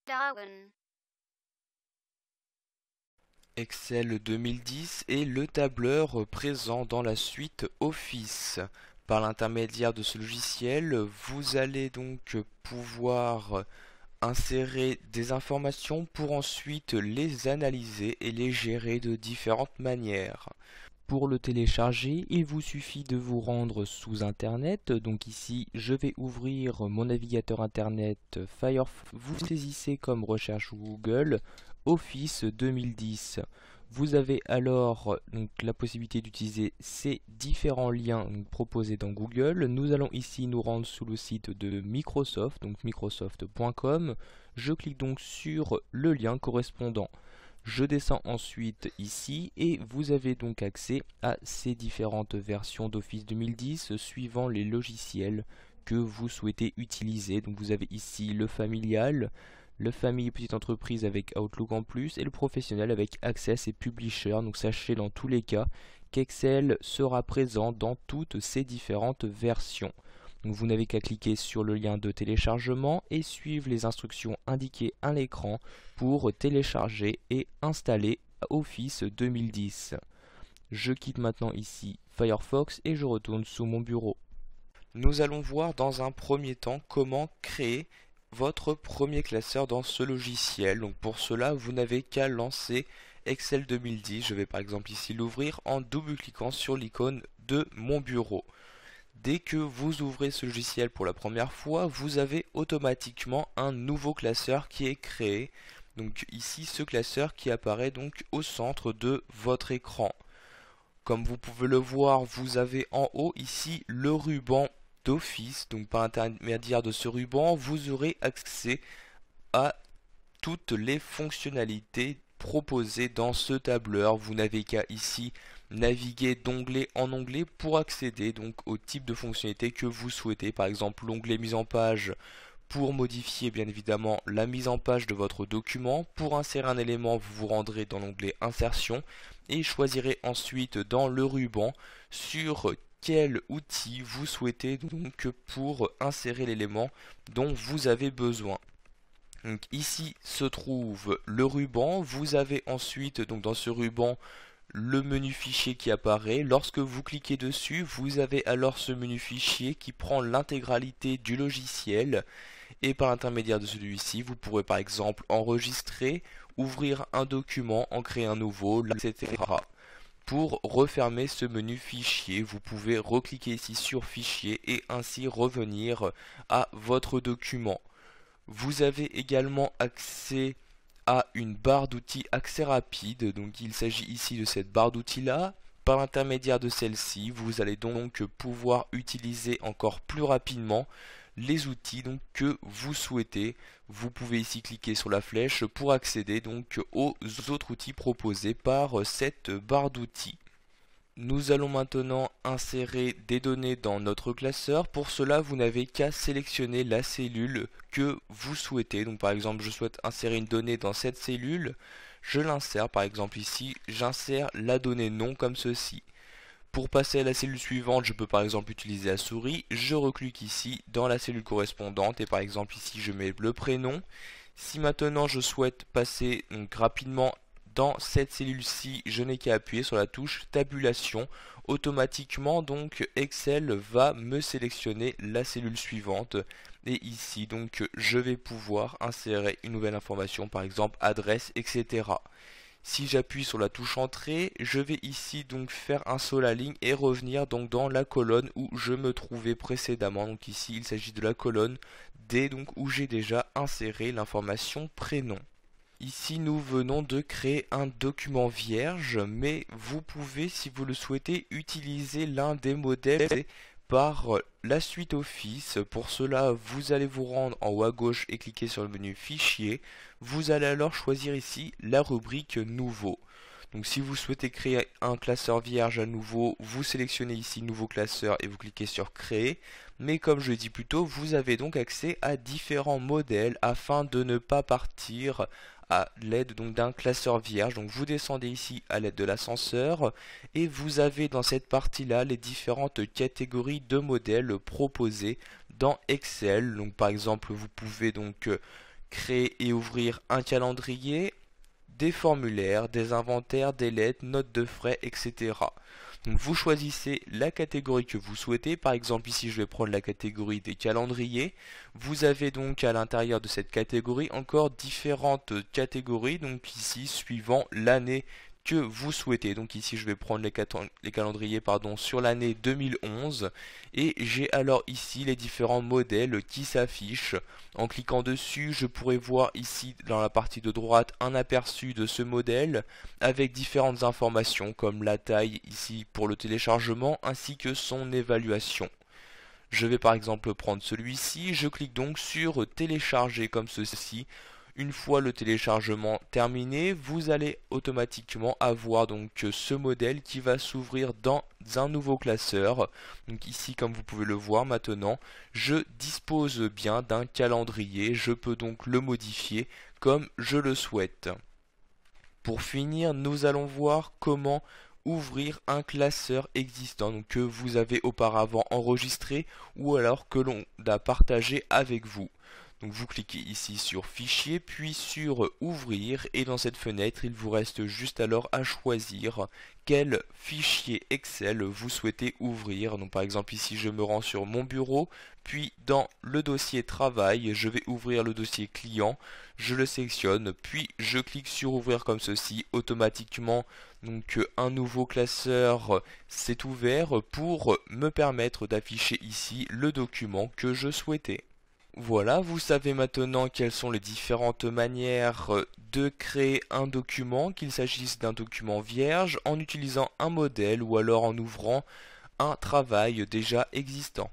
Darwin. Excel 2010 est le tableur présent dans la suite Office. Par l'intermédiaire de ce logiciel, vous allez donc pouvoir insérer des informations pour ensuite les analyser et les gérer de différentes manières. Pour le télécharger, il vous suffit de vous rendre sous Internet. Donc ici, je vais ouvrir mon navigateur Internet Firefox. Vous saisissez comme recherche Google Office 2010. Vous avez alors donc la possibilité d'utiliser ces différents liens proposés dans Google. Nous allons ici nous rendre sous le site de Microsoft, donc microsoft.com. Je clique donc sur le lien correspondant. Je descends ensuite ici et vous avez donc accès à ces différentes versions d'Office 2010 suivant les logiciels que vous souhaitez utiliser. Donc vous avez ici le familial, le famille petite entreprise avec Outlook en plus et le professionnel avec Access et Publisher. Donc sachez dans tous les cas qu'Excel sera présent dans toutes ces différentes versions. Donc vous n'avez qu'à cliquer sur le lien de téléchargement et suivre les instructions indiquées à l'écran pour télécharger et installer Office 2010. Je quitte maintenant ici Firefox et je retourne sous mon bureau. Nous allons voir dans un premier temps comment créer votre premier classeur dans ce logiciel. Donc pour cela, vous n'avez qu'à lancer Excel 2010. Je vais par exemple ici l'ouvrir en double-cliquant sur l'icône de mon bureau. Dès que vous ouvrez ce logiciel pour la première fois, vous avez automatiquement un nouveau classeur qui est créé. Donc ici, ce classeur qui apparaît donc au centre de votre écran. Comme vous pouvez le voir, vous avez en haut ici le ruban d'Office. Donc par l'intermédiaire de ce ruban, vous aurez accès à toutes les fonctionnalités proposées dans ce tableur. Vous n'avez qu'à ici naviguer d'onglet en onglet pour accéder donc au type de fonctionnalité que vous souhaitez. Par exemple l'onglet mise en page pour modifier bien évidemment la mise en page de votre document. Pour insérer un élément, vous vous rendrez dans l'onglet insertion et choisirez ensuite dans le ruban sur quel outil vous souhaitez donc pour insérer l'élément dont vous avez besoin. Donc ici se trouve le ruban. Vous avez ensuite donc dans ce ruban le menu fichier qui apparaît. Lorsque vous cliquez dessus, vous avez alors ce menu fichier qui prend l'intégralité du logiciel et par l'intermédiaire de celui-ci, vous pourrez par exemple enregistrer, ouvrir un document, en créer un nouveau, etc. Pour refermer ce menu fichier, vous pouvez recliquer ici sur fichier et ainsi revenir à votre document. Vous avez également accès à une barre d'outils accès rapide. Donc il s'agit ici de cette barre d'outils là. Par l'intermédiaire de celle-ci, vous allez donc pouvoir utiliser encore plus rapidement les outils donc que vous souhaitez. Vous pouvez ici cliquer sur la flèche pour accéder donc aux autres outils proposés par cette barre d'outils. Nous allons maintenant insérer des données dans notre classeur. Pour cela, vous n'avez qu'à sélectionner la cellule que vous souhaitez. Donc par exemple, je souhaite insérer une donnée dans cette cellule. Je l'insère, par exemple ici, j'insère la donnée nom comme ceci. Pour passer à la cellule suivante, je peux par exemple utiliser la souris. Je reclique ici dans la cellule correspondante et par exemple ici, je mets le prénom. Si maintenant je souhaite passer donc rapidement dans cette cellule-ci, je n'ai qu'à appuyer sur la touche tabulation. Automatiquement donc Excel va me sélectionner la cellule suivante et ici donc je vais pouvoir insérer une nouvelle information, par exemple adresse, etc. Si j'appuie sur la touche entrée, je vais ici donc faire un saut à la ligne et revenir donc dans la colonne où je me trouvais précédemment. Donc ici il s'agit de la colonne D, donc où j'ai déjà inséré l'information prénom. Ici nous venons de créer un document vierge, mais vous pouvez, si vous le souhaitez, utiliser l'un des modèles par la suite Office. Pour cela, vous allez vous rendre en haut à gauche et cliquer sur le menu Fichier. Vous allez alors choisir ici la rubrique Nouveau. Donc si vous souhaitez créer un classeur vierge à nouveau, vous sélectionnez ici Nouveau classeur et vous cliquez sur Créer. Mais comme je l'ai dit plus tôt, vous avez donc accès à différents modèles afin de ne pas partir à l'aide donc d'un classeur vierge. Donc vous descendez ici à l'aide de l'ascenseur et vous avez dans cette partie là les différentes catégories de modèles proposées dans Excel. Donc par exemple vous pouvez donc créer et ouvrir un calendrier, des formulaires, des inventaires, des lettres, notes de frais, etc. Donc vous choisissez la catégorie que vous souhaitez. Par exemple ici je vais prendre la catégorie des calendriers. Vous avez donc à l'intérieur de cette catégorie encore différentes catégories, donc ici suivant l'année que vous souhaitez. Donc ici je vais prendre les calendriers sur l'année 2011 et j'ai alors ici les différents modèles qui s'affichent. En cliquant dessus, je pourrais voir ici dans la partie de droite un aperçu de ce modèle avec différentes informations comme la taille ici pour le téléchargement ainsi que son évaluation. Je vais par exemple prendre celui-ci, je clique donc sur télécharger comme ceci. Une fois le téléchargement terminé, vous allez automatiquement avoir donc ce modèle qui va s'ouvrir dans un nouveau classeur. Donc ici, comme vous pouvez le voir maintenant, je dispose bien d'un calendrier. Je peux donc le modifier comme je le souhaite. Pour finir, nous allons voir comment ouvrir un classeur existant donc que vous avez auparavant enregistré ou alors que l'on a partagé avec vous. Donc vous cliquez ici sur fichier puis sur ouvrir et dans cette fenêtre il vous reste juste alors à choisir quel fichier Excel vous souhaitez ouvrir. Donc par exemple ici je me rends sur mon bureau puis dans le dossier travail je vais ouvrir le dossier client, je le sélectionne puis je clique sur ouvrir comme ceci. Automatiquement donc un nouveau classeur s'est ouvert pour me permettre d'afficher ici le document que je souhaitais. Voilà, vous savez maintenant quelles sont les différentes manières de créer un document, qu'il s'agisse d'un document vierge, en utilisant un modèle ou alors en ouvrant un travail déjà existant.